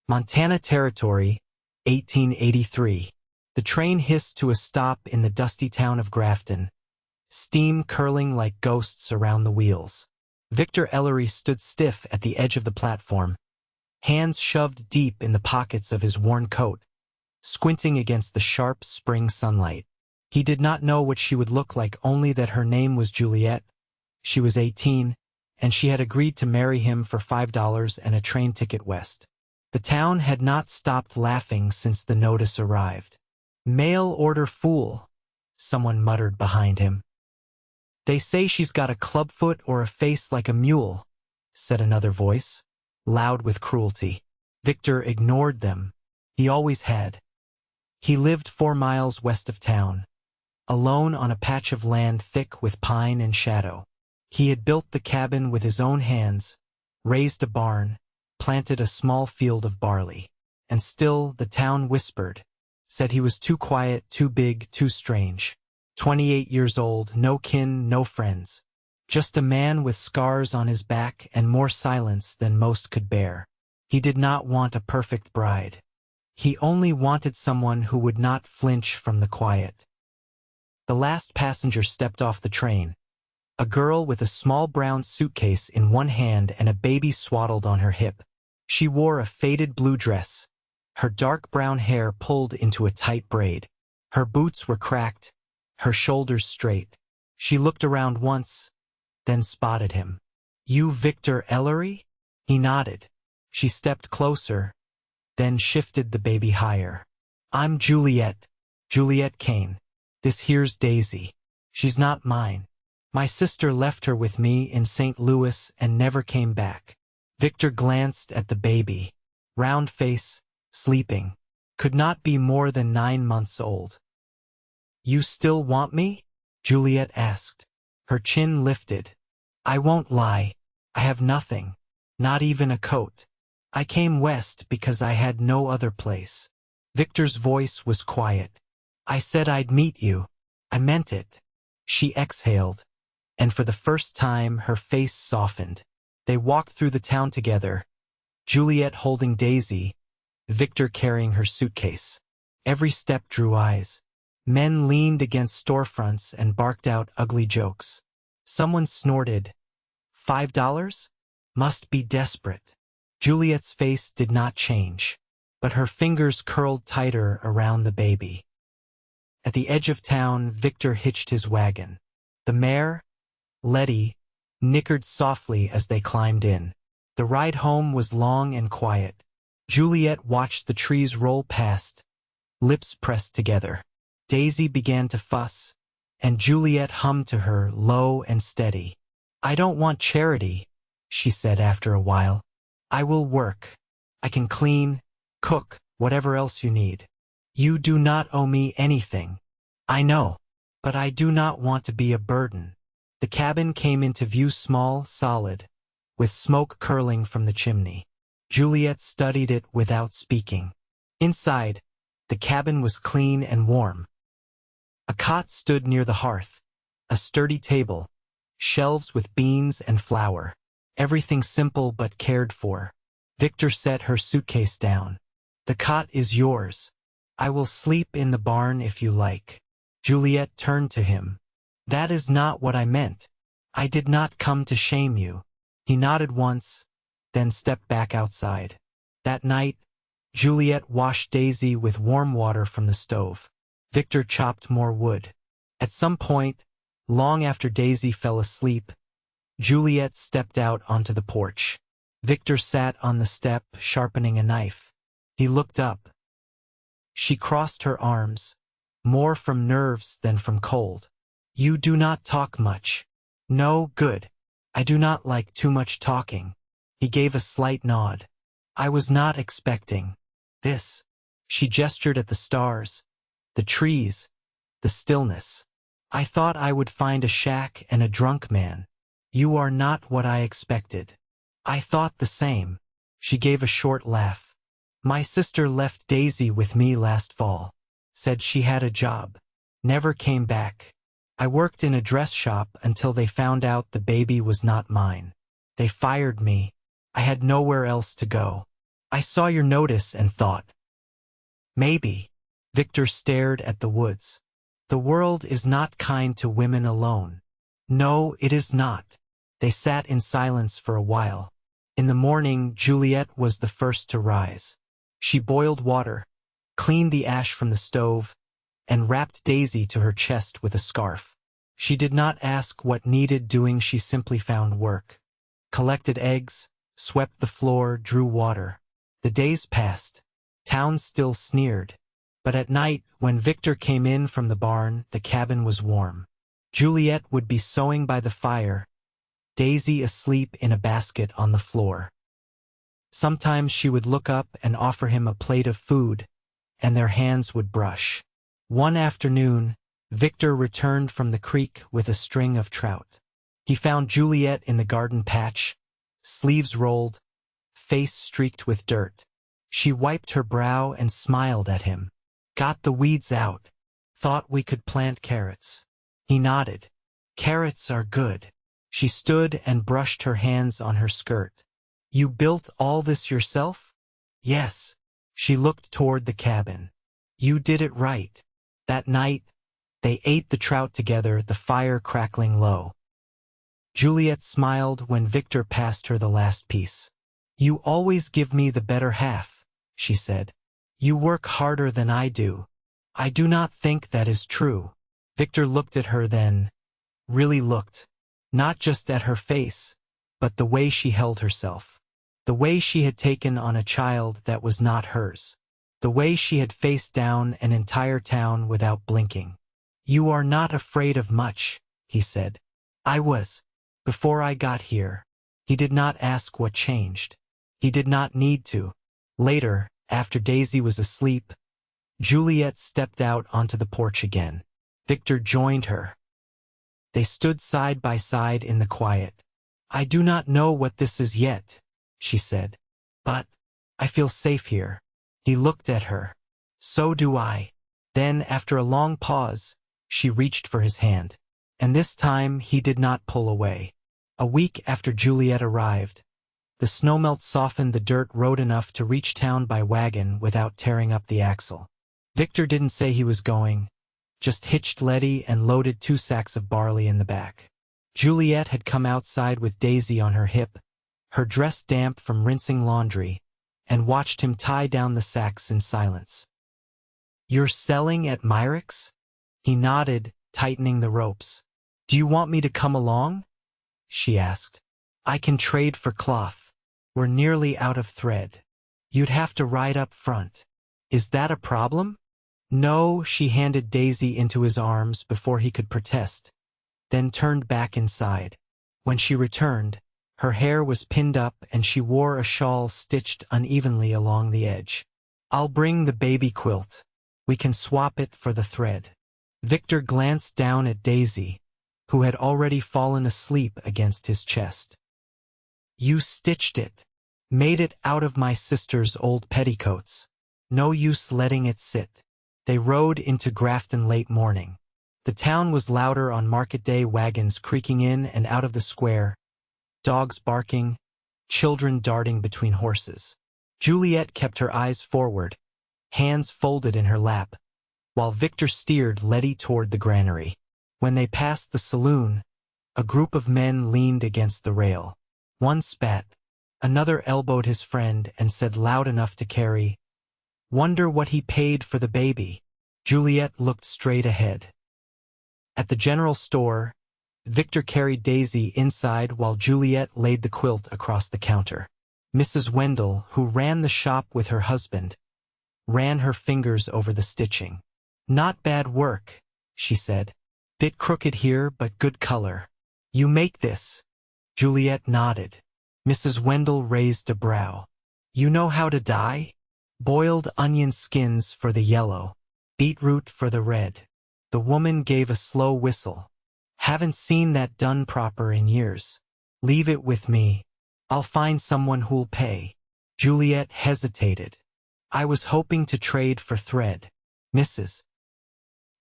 Montana Territory, 1883. The train hissed to a stop in the dusty town of Grafton, steam curling like ghosts around the wheels. Viktor Ellery stood stiff at the edge of the platform, hands shoved deep in the pockets of his worn coat, squinting against the sharp spring sunlight. He did not know what she would look like, only that her name was Juliet. She was 18, and she had agreed to marry him for $5 and a train ticket west. The town had not stopped laughing since the notice arrived. "Mail order fool," someone muttered behind him. "They say she's got a clubfoot or a face like a mule," said another voice, loud with cruelty. Viktor ignored them. He always had. He lived 4 miles west of town, alone on a patch of land thick with pine and shadow. He had built the cabin with his own hands, raised a barn, planted a small field of barley. And still the town whispered, said he was too quiet, too big, too strange. 28 years old, no kin, no friends. Just a man with scars on his back and more silence than most could bear. He did not want a perfect bride. He only wanted someone who would not flinch from the quiet. The last passenger stepped off the train, a girl with a small brown suitcase in one hand and a baby swaddled on her hip. She wore a faded blue dress, her dark brown hair pulled into a tight braid. Her boots were cracked, her shoulders straight. She looked around once, then spotted him. "You Viktor Ellery?" He nodded. She stepped closer, then shifted the baby higher. "I'm Juliet, Juliet Kane. This here's Daisy. She's not mine. My sister left her with me in St. Louis and never came back." Viktor glanced at the baby. Round face, sleeping. Could not be more than 9 months old. "You still want me?" Juliet asked. Her chin lifted. "I won't lie. I have nothing. Not even a coat. I came west because I had no other place." Viktor's voice was quiet. "I said I'd meet you. I meant it." She exhaled, and for the first time her face softened. They walked through the town together, Juliet holding Daisy, Viktor carrying her suitcase. Every step drew eyes. Men leaned against storefronts and barked out ugly jokes. Someone snorted, $5? Must be desperate. Juliet's face did not change, but her fingers curled tighter around the baby. At the edge of town, Viktor hitched his wagon. The mare, Letty, nickered softly as they climbed in. The ride home was long and quiet. Juliet watched the trees roll past, lips pressed together. Daisy began to fuss, and Juliet hummed to her, low and steady. "I don't want charity," she said after a while. "I will work. I can clean, cook, whatever else you need. You do not owe me anything. I know, but I do not want to be a burden." The cabin came into view, small, solid, with smoke curling from the chimney. Juliet studied it without speaking. Inside, the cabin was clean and warm. A cot stood near the hearth, a sturdy table, shelves with beans and flour. Everything simple but cared for. Viktor set her suitcase down. "The cot is yours. I will sleep in the barn if you like." Juliet turned to him. "That is not what I meant. I did not come to shame you." He nodded once, then stepped back outside. That night, Juliet washed Daisy with warm water from the stove. Viktor chopped more wood. At some point, long after Daisy fell asleep, Juliet stepped out onto the porch. Viktor sat on the step, sharpening a knife. He looked up. She crossed her arms, more from nerves than from cold. "You do not talk much." "No, good. I do not like too much talking." He gave a slight nod. "I was not expecting this." She gestured at the stars, the trees, the stillness. "I thought I would find a shack and a drunk man. You are not what I expected." "I thought the same." She gave a short laugh. "My sister left Daisy with me last fall. Said she had a job. Never came back. I worked in a dress shop until they found out the baby was not mine. They fired me. I had nowhere else to go. I saw your notice and thought. Maybe. Viktor stared at the woods. The world is not kind to women alone. No, it is not. They sat in silence for a while. In the morning, Juliet was the first to rise. She boiled water, cleaned the ash from the stove, and wrapped Daisy to her chest with a scarf. She did not ask what needed doing, she simply found work. Collected eggs, swept the floor, drew water. The days passed. Town still sneered. But at night, when Viktor came in from the barn, the cabin was warm. Juliet would be sewing by the fire, Daisy asleep in a basket on the floor. Sometimes she would look up and offer him a plate of food, and their hands would brush. One afternoon, Viktor returned from the creek with a string of trout. He found Juliet in the garden patch, sleeves rolled, face streaked with dirt. She wiped her brow and smiled at him. Got the weeds out. Thought we could plant carrots. He nodded. Carrots are good. She stood and brushed her hands on her skirt. You built all this yourself? Yes. She looked toward the cabin. You did it right. That night, they ate the trout together, the fire crackling low. Juliet smiled when Viktor passed her the last piece. You always give me the better half, she said. You work harder than I do. I do not think that is true. Viktor looked at her then, really looked, not just at her face, but the way she held herself. The way she had taken on a child that was not hers. The way she had faced down an entire town without blinking. You are not afraid of much, he said. I was. Before I got here. He did not ask what changed. He did not need to. Later, after Daisy was asleep, Juliet stepped out onto the porch again. Viktor joined her. They stood side by side in the quiet. I do not know what this is yet, she said. But I feel safe here. He looked at her. So do I. Then, after a long pause, she reached for his hand. And this time he did not pull away. A week after Juliet arrived, the snowmelt softened the dirt road enough to reach town by wagon without tearing up the axle. Viktor didn't say he was going, just hitched Letty and loaded 2 sacks of barley in the back. Juliet had come outside with Daisy on her hip, her dress damp from rinsing laundry, and watched him tie down the sacks in silence. You're selling at Myrick's? He nodded, tightening the ropes. Do you want me to come along? She asked. I can trade for cloth. We're nearly out of thread. You'd have to ride up front. Is that a problem? No, she handed Daisy into his arms before he could protest, then turned back inside. When she returned, her hair was pinned up and she wore a shawl stitched unevenly along the edge. I'll bring the baby quilt. We can swap it for the thread. Viktor glanced down at Daisy, who had already fallen asleep against his chest. You stitched it. Made it out of my sister's old petticoats. No use letting it sit. They rode into Grafton late morning. The town was louder on market day, wagons creaking in and out of the square, dogs barking, children darting between horses. Juliet kept her eyes forward, hands folded in her lap, while Viktor steered Letty toward the granary. When they passed the saloon, a group of men leaned against the rail. One spat, another elbowed his friend and said loud enough to carry, Wonder what he paid for the baby. Juliet looked straight ahead. At the general store, Viktor carried Daisy inside while Juliet laid the quilt across the counter. Mrs. Wendell, who ran the shop with her husband, ran her fingers over the stitching. Not bad work, she said. Bit crooked here, but good color. You make this? Juliet nodded. Mrs. Wendell raised a brow. You know how to dye? Boiled onion skins for the yellow, beetroot for the red. The woman gave a slow whistle. Haven't seen that done proper in years. Leave it with me. I'll find someone who'll pay. Juliet hesitated. I was hoping to trade for thread. Mrs.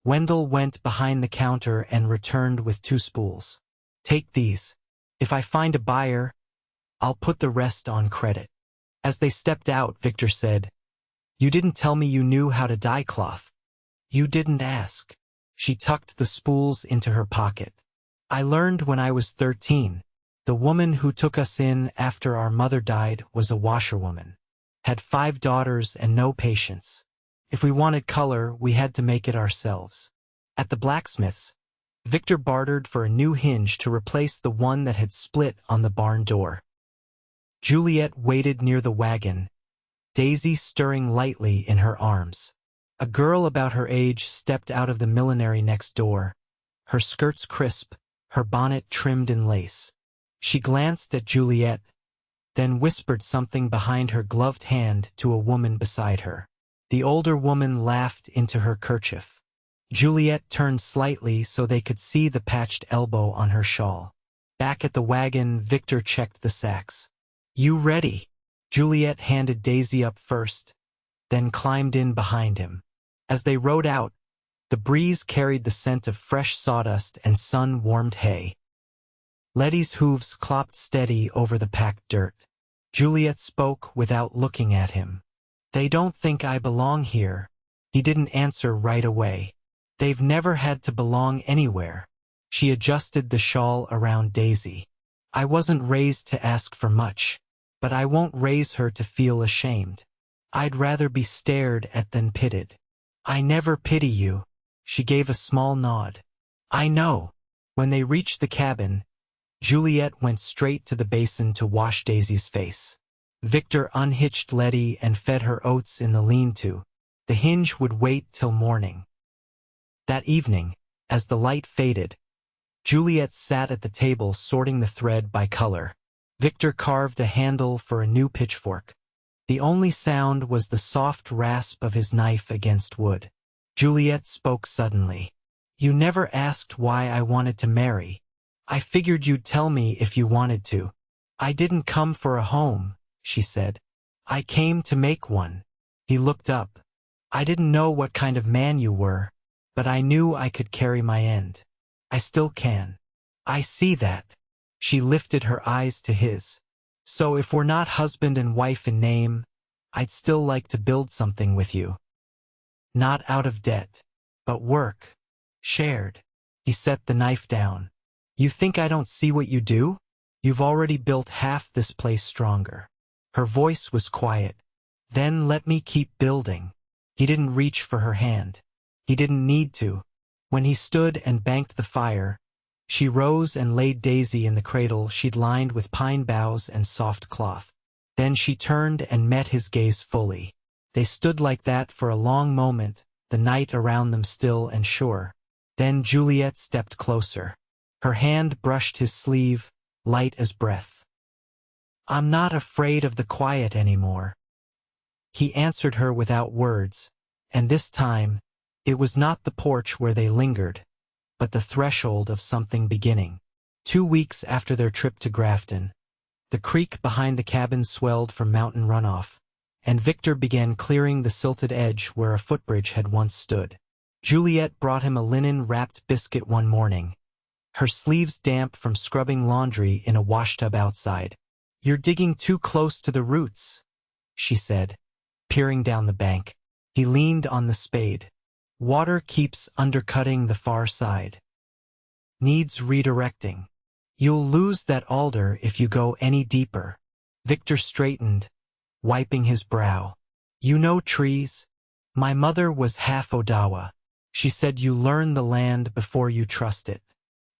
Wendell went behind the counter and returned with 2 spools. Take these. If I find a buyer, I'll put the rest on credit. As they stepped out, Viktor said, "You didn't tell me you knew how to dye cloth." "You didn't ask." She tucked the spools into her pocket. "I learned when I was 13. The woman who took us in after our mother died was a washerwoman. Had 5 daughters and no patience. If we wanted color, we had to make it ourselves." At the blacksmith's, Viktor bartered for a new hinge to replace the one that had split on the barn door. Juliet waited near the wagon, Daisy stirring lightly in her arms. A girl about her age stepped out of the millinery next door, her skirts crisp, her bonnet trimmed in lace. She glanced at Juliet, then whispered something behind her gloved hand to a woman beside her. The older woman laughed into her kerchief. Juliet turned slightly so they could see the patched elbow on her shawl. Back at the wagon, Viktor checked the sacks. "You ready?" Juliet handed Daisy up first, then climbed in behind him. As they rode out, the breeze carried the scent of fresh sawdust and sun-warmed hay. Letty's hooves clopped steady over the packed dirt. Juliet spoke without looking at him. "They don't think I belong here." He didn't answer right away. "They've never had to belong anywhere." She adjusted the shawl around Daisy. "I wasn't raised to ask for much, but I won't raise her to feel ashamed. I'd rather be stared at than pitied." "I never pity you." She gave a small nod. "I know." When they reached the cabin, Juliet went straight to the basin to wash Daisy's face. Viktor unhitched Letty and fed her oats in the lean-to. The hinge would wait till morning. That evening, as the light faded, Juliet sat at the table sorting the thread by color. Viktor carved a handle for a new pitchfork. The only sound was the soft rasp of his knife against wood. Juliet spoke suddenly. "You never asked why I wanted to marry. I figured you'd tell me if you wanted to." "I didn't come for a home," she said. "I came to make one." He looked up. "I didn't know what kind of man you were, but I knew I could carry my end. I still can." "I see that." She lifted her eyes to his. "So if we're not husband and wife in name, I'd still like to build something with you. Not out of debt, but work. Shared." He set the knife down. "You think I don't see what you do? You've already built half this place stronger." Her voice was quiet. "Then let me keep building." He didn't reach for her hand. He didn't need to. When he stood and banked the fire, she rose and laid Daisy in the cradle she'd lined with pine boughs and soft cloth. Then she turned and met his gaze fully. They stood like that for a long moment, the night around them still and sure. Then Juliet stepped closer. Her hand brushed his sleeve, light as breath. "I'm not afraid of the quiet anymore." He answered her without words, and this time, it was not the porch where they lingered, but the threshold of something beginning. 2 weeks after their trip to Grafton, the creek behind the cabin swelled from mountain runoff, and Viktor began clearing the silted edge where a footbridge had once stood. Juliet brought him a linen-wrapped biscuit one morning, her sleeves damp from scrubbing laundry in a washtub outside. "You're digging too close to the roots," she said, peering down the bank. He leaned on the spade. "Water keeps undercutting the far side. Needs redirecting. You'll lose that alder if you go any deeper." Viktor straightened, wiping his brow. "You know trees? My mother was half Odawa. She said you learn the land before you trust it.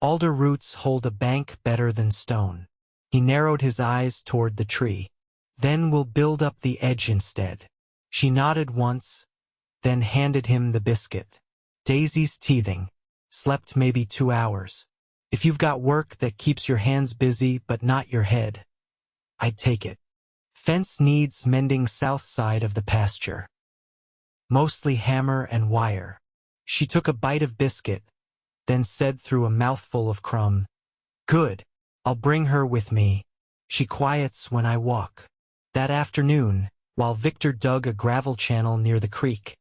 Alder roots hold a bank better than stone." He narrowed his eyes toward the tree. "Then we'll build up the edge instead." She nodded once, then handed him the biscuit. Daisy's teething. Slept maybe 2 hours. "If you've got work that keeps your hands busy but not your head, I'd take it. Fence needs mending south side of the pasture. Mostly hammer and wire." She took a bite of biscuit, then said through a mouthful of crumb, "Good. I'll bring her with me. She quiets when I walk." That afternoon, while Viktor dug a gravel channel near the creek,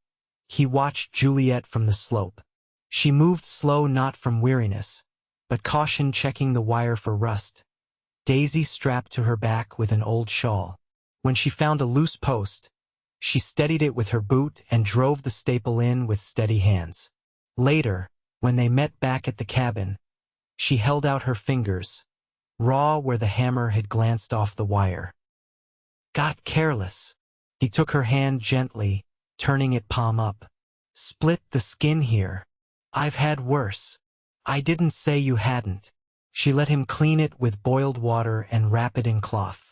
he watched Juliet from the slope. She moved slow not from weariness, but caution, checking the wire for rust. Daisy strapped to her back with an old shawl. When she found a loose post, she steadied it with her boot and drove the staple in with steady hands. Later, when they met back at the cabin, she held out her fingers, raw where the hammer had glanced off the wire. Got careless. He took her hand gently, turning it palm up. Split the skin here. I've had worse. I didn't say you hadn't. She let him clean it with boiled water and wrap it in cloth.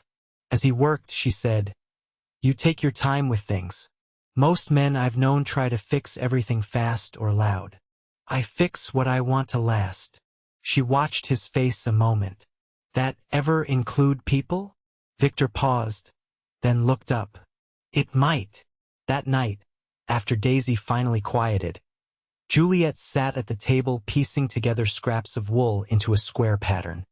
As he worked, she said, You take your time with things. Most men I've known try to fix everything fast or loud. I fix what I want to last. She watched his face a moment. That ever include people? Viktor paused, then looked up. It might. That night, after Daisy finally quieted, Juliet sat at the table piecing together scraps of wool into a square pattern.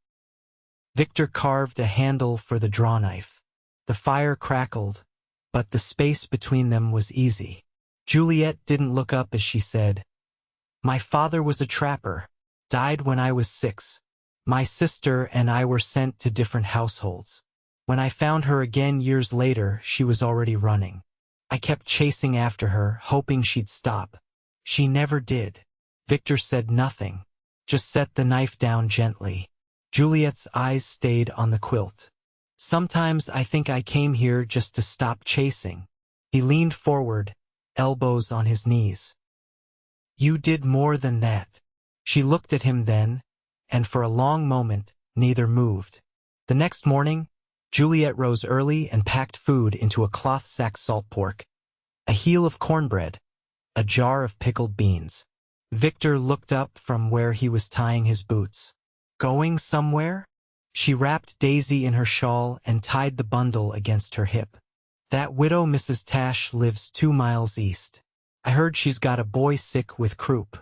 Viktor carved a handle for the draw knife. The fire crackled, but the space between them was easy. Juliet didn't look up as she said, My father was a trapper, died when I was 6. My sister and I were sent to different households. When I found her again years later, she was already running. I kept chasing after her, hoping she'd stop. She never did. Viktor said nothing, just set the knife down gently. Juliet's eyes stayed on the quilt. Sometimes I think I came here just to stop chasing. He leaned forward, elbows on his knees. You did more than that. She looked at him then, and for a long moment, neither moved. The next morning, Juliet rose early and packed food into a cloth sack: salt pork, a heel of cornbread, a jar of pickled beans. Viktor looked up from where he was tying his boots. Going somewhere? She wrapped Daisy in her shawl and tied the bundle against her hip. That widow Mrs. Tash lives 2 miles east. I heard she's got a boy sick with croup.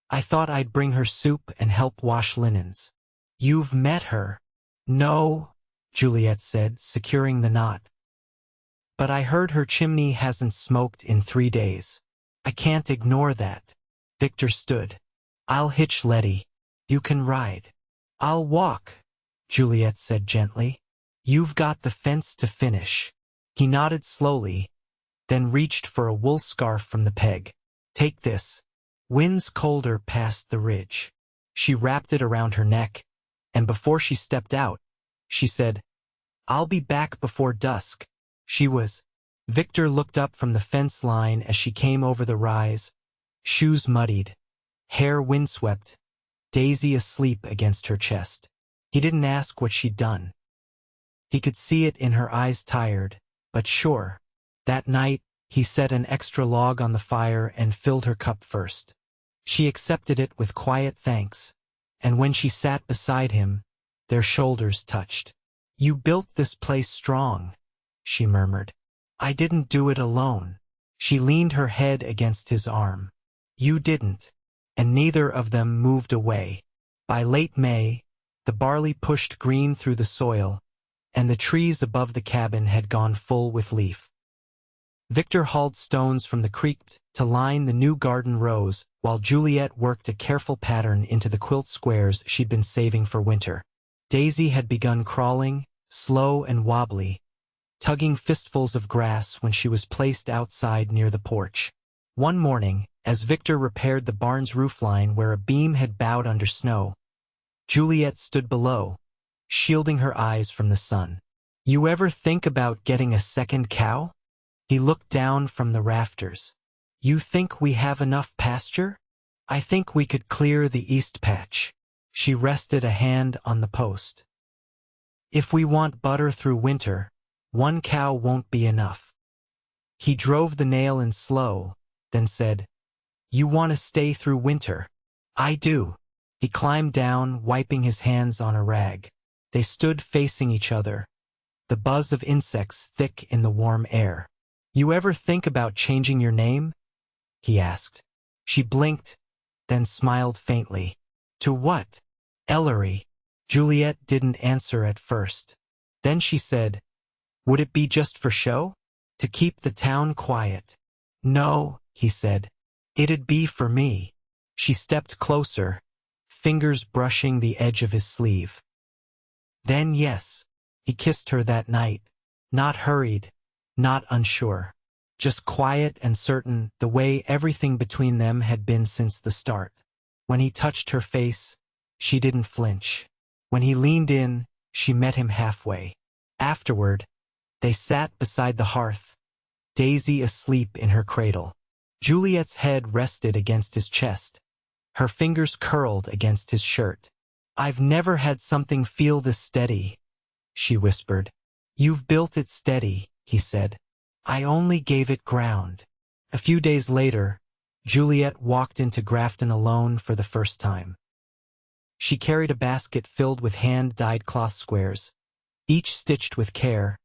I thought I'd bring her soup and help wash linens. You've met her? No, Juliet said, securing the knot. But I heard her chimney hasn't smoked in 3 days. I can't ignore that. Viktor stood. I'll hitch Letty. You can ride. I'll walk, Juliet said gently. You've got the fence to finish. He nodded slowly, then reached for a wool scarf from the peg. Take this. Wind's colder past the ridge. She wrapped it around her neck, and before she stepped out, she said, I'll be back before dusk. She was. Viktor looked up from the fence line as she came over the rise, shoes muddied, hair windswept, Daisy asleep against her chest. He didn't ask what she'd done. He could see it in her eyes, tired, but sure. That night, he set an extra log on the fire and filled her cup first. She accepted it with quiet thanks, and when she sat beside him, their shoulders touched. You built this place strong, she murmured. I didn't do it alone. She leaned her head against his arm. You didn't, and neither of them moved away. By late May, the barley pushed green through the soil, and the trees above the cabin had gone full with leaf. Viktor hauled stones from the creek to line the new garden rows, while Juliet worked a careful pattern into the quilt squares she'd been saving for winter. Daisy had begun crawling, slow and wobbly, tugging fistfuls of grass when she was placed outside near the porch. One morning, as Viktor repaired the barn's roofline where a beam had bowed under snow, Juliet stood below, shielding her eyes from the sun. You ever think about getting a second cow? He looked down from the rafters. You think we have enough pasture? I think we could clear the east patch. She rested a hand on the post. If we want butter through winter, 1 cow won't be enough. He drove the nail in slow, then said, You want to stay through winter? I do. He climbed down, wiping his hands on a rag. They stood facing each other, the buzz of insects thick in the warm air. You ever think about changing your name? He asked. She blinked, then smiled faintly. To what? Ellery. Juliet didn't answer at first. Then she said, Would it be just for show? To keep the town quiet? No, he said. It'd be for me. She stepped closer, fingers brushing the edge of his sleeve. Then yes, he kissed her that night, Not hurried, not unsure. Just quiet and certain, the way everything between them had been since the start. When he touched her face, she didn't flinch. When he leaned in, she met him halfway. Afterward, they sat beside the hearth, Daisy asleep in her cradle. Juliet's head rested against his chest. Her fingers curled against his shirt. "I've never had something feel this steady," she whispered. "You've built it steady," he said. "I only gave it ground." A few days later, Juliet walked into Grafton alone for the first time. She carried a basket filled with hand-dyed cloth squares, each stitched with care,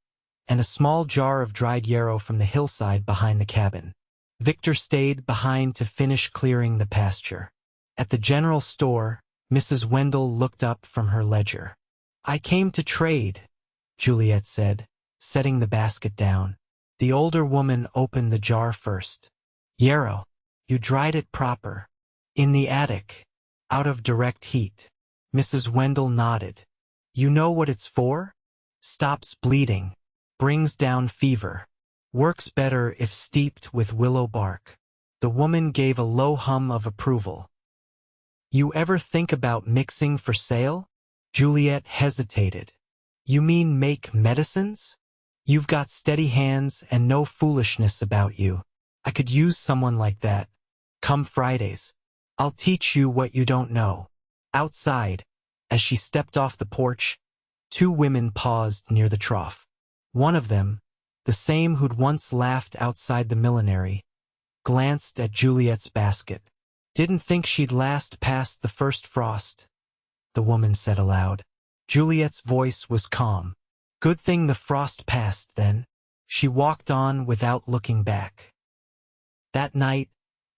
and a small jar of dried yarrow from the hillside behind the cabin. Viktor stayed behind to finish clearing the pasture. At the general store, Mrs. Wendell looked up from her ledger. "I came to trade," Juliet said, setting the basket down. The older woman opened the jar first. "Yarrow, you dried it proper. In the attic, out of direct heat." Mrs. Wendell nodded. "You know what it's for? Stops bleeding, brings down fever, works better if steeped with willow bark." The woman gave a low hum of approval. "You ever think about mixing for sale?" Juliet hesitated. "You mean make medicines? You've got steady hands and no foolishness about you. I could use someone like that. Come Fridays. I'll teach you what you don't know." Outside, as she stepped off the porch, two women paused near the trough. One of them, the same who'd once laughed outside the millinery, glanced at Juliet's basket. "Didn't think she'd last past the first frost," the woman said aloud. Juliet's voice was calm. "Good thing the frost passed, then." She walked on without looking back. That night,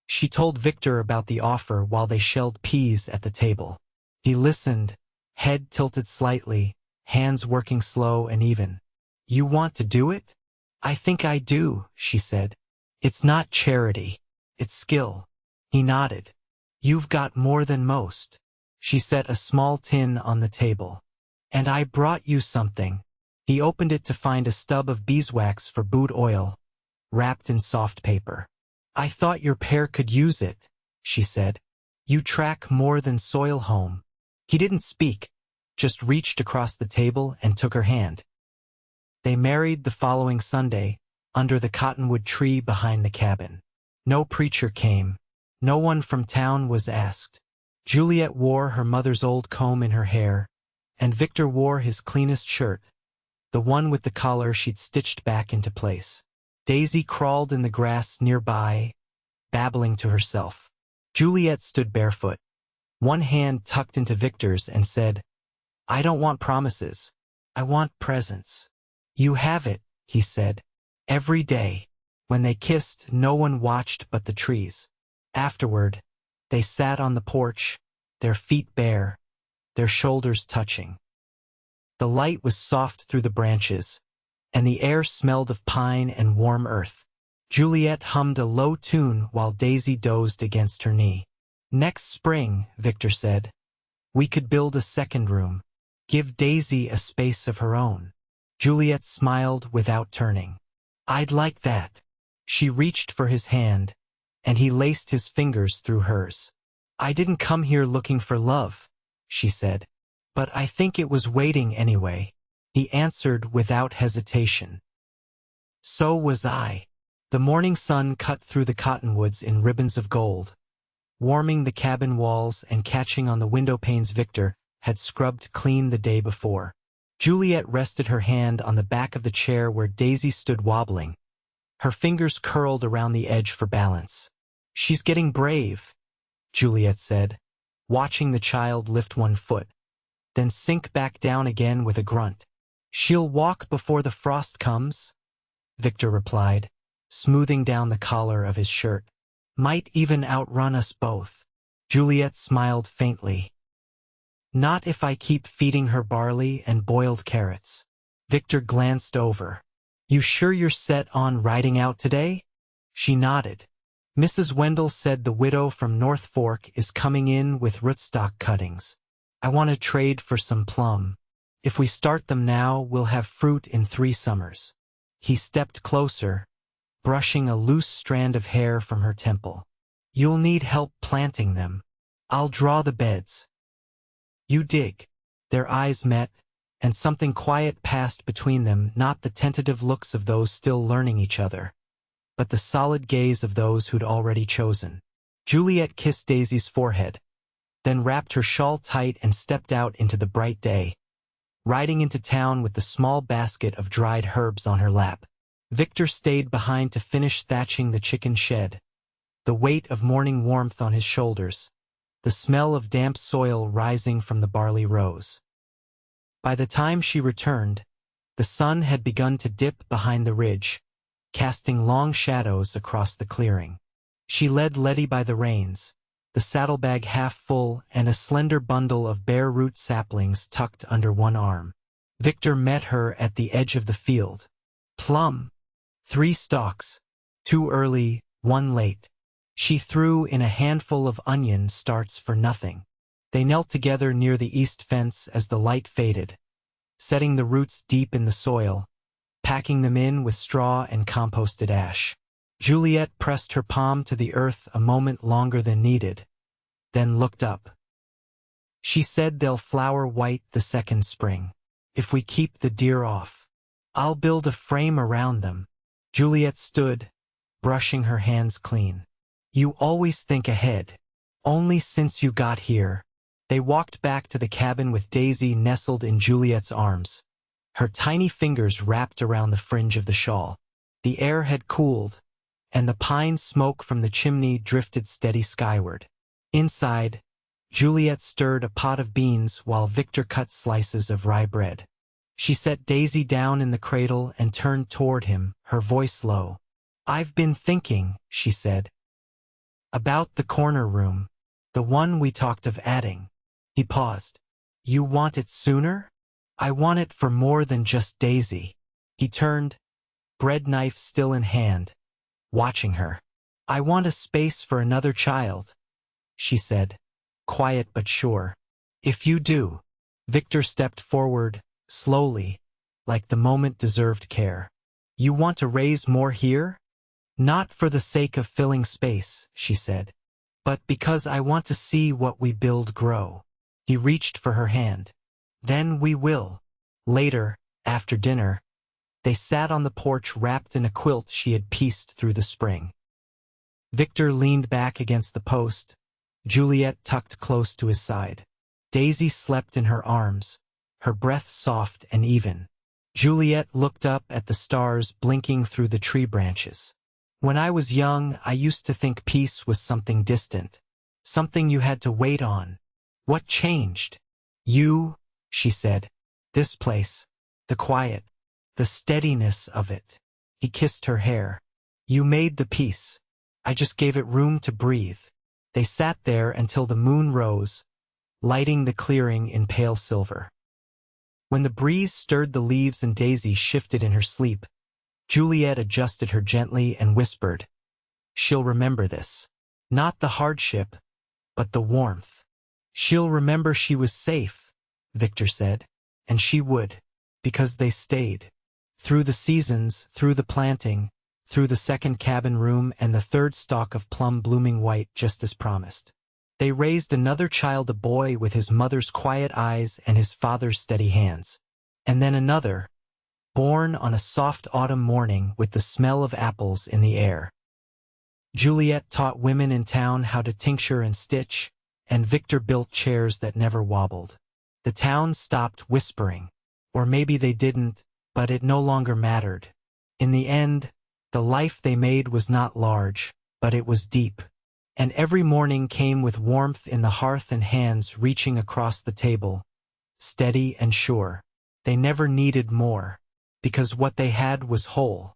she told Viktor about the offer while they shelled peas at the table. He listened, head tilted slightly, hands working slow and even. "You want to do it?" "I think I do," she said. "It's not charity. It's skill." He nodded. "You've got more than most." She set a small tin on the table. "And I brought you something." He opened it to find a stub of beeswax for boot oil, wrapped in soft paper. "I thought your pair could use it," she said. "You track more than soil home." He didn't speak, just reached across the table and took her hand. They married the following Sunday, under the cottonwood tree behind the cabin. No preacher came. No one from town was asked. Juliet wore her mother's old comb in her hair, and Viktor wore his cleanest shirt, the one with the collar she'd stitched back into place. Daisy crawled in the grass nearby, babbling to herself. Juliet stood barefoot, one hand tucked into Viktor's, and said, "I don't want promises. I want presents." "You have it," he said, "every day." When they kissed, no one watched but the trees. Afterward, they sat on the porch, their feet bare, their shoulders touching. The light was soft through the branches, and the air smelled of pine and warm earth. Juliet hummed a low tune while Daisy dozed against her knee. "Next spring," Viktor said, "we could build a second room. Give Daisy a space of her own." Juliet smiled without turning. "I'd like that." She reached for his hand, and he laced his fingers through hers. "I didn't come here looking for love," she said, "but I think it was waiting anyway." He answered without hesitation. "So was I." The morning sun cut through the cottonwoods in ribbons of gold, warming the cabin walls and catching on the window panes Viktor had scrubbed clean the day before. Juliet rested her hand on the back of the chair where Daisy stood wobbling, her fingers curled around the edge for balance. "She's getting brave," Juliet said, watching the child lift one foot, then sink back down again with a grunt. "She'll walk before the frost comes," Viktor replied, smoothing down the collar of his shirt. "Might even outrun us both." Juliet smiled faintly. "Not if I keep feeding her barley and boiled carrots." Viktor glanced over. "You sure you're set on riding out today?" She nodded. "Mrs. Wendell said the widow from North Fork is coming in with rootstock cuttings. I want to trade for some plum." If we start them now, we'll have fruit in 3 summers. He stepped closer, brushing a loose strand of hair from her temple. You'll need help planting them. I'll draw the beds. You dig. Their eyes met, and something quiet passed between them, not the tentative looks of those still learning each other, but the solid gaze of those who'd already chosen. Juliet kissed Daisy's forehead, then wrapped her shawl tight and stepped out into the bright day, riding into town with the small basket of dried herbs on her lap. Viktor stayed behind to finish thatching the chicken shed, the weight of morning warmth on his shoulders, the smell of damp soil rising from the barley rows. By the time she returned, the sun had begun to dip behind the ridge, casting long shadows across the clearing. She led Letty by the reins, the saddlebag half full and a slender bundle of bare root saplings tucked under one arm. Viktor met her at the edge of the field. Plum. 3 stalks. 2 early, 1 late. She threw in a handful of onion starts for nothing. They knelt together near the east fence as the light faded, setting the roots deep in the soil, packing them in with straw and composted ash. Juliet pressed her palm to the earth a moment longer than needed, then looked up. She said they'll flower white the 2nd spring, if we keep the deer off. I'll build a frame around them. Juliet stood, brushing her hands clean. You always think ahead. Only since you got here. They walked back to the cabin with Daisy nestled in Juliet's arms, her tiny fingers wrapped around the fringe of the shawl. The air had cooled, and the pine smoke from the chimney drifted steady skyward. Inside, Juliet stirred a pot of beans while Viktor cut slices of rye bread. She set Daisy down in the cradle and turned toward him, her voice low. I've been thinking, she said, about the corner room, the one we talked of adding. He paused. You want it sooner? I want it for more than just Daisy. He turned, bread knife still in hand, watching her. I want a space for another child, she said, quiet but sure. If you do. Viktor stepped forward, slowly, like the moment deserved care. You want to raise more here? Not for the sake of filling space, she said, but because I want to see what we build grow. He reached for her hand. Then we will. Later, after dinner, they sat on the porch wrapped in a quilt she had pieced through the spring. Viktor leaned back against the post, Juliet tucked close to his side. Daisy slept in her arms, her breath soft and even. Juliet looked up at the stars blinking through the tree branches. When I was young, I used to think peace was something distant, something you had to wait on. What changed? You, she said. This place, the quiet, the steadiness of it. He kissed her hair. You made the peace. I just gave it room to breathe. They sat there until the moon rose, lighting the clearing in pale silver. When the breeze stirred the leaves and Daisy shifted in her sleep, Juliet adjusted her gently and whispered, She'll remember this. Not the hardship, but the warmth. She'll remember she was safe, Viktor said, and she would, because they stayed. Through the seasons, through the planting, through the 2nd cabin room and the 3rd stalk of plum blooming white just as promised. They raised another child, a boy with his mother's quiet eyes and his father's steady hands. And then another, born on a soft autumn morning with the smell of apples in the air. Juliet taught women in town how to tincture and stitch, and Viktor built chairs that never wobbled. The town stopped whispering, or maybe they didn't, but it no longer mattered. In the end, the life they made was not large, but it was deep. And every morning came with warmth in the hearth and hands reaching across the table, steady and sure. They never needed more, because what they had was whole.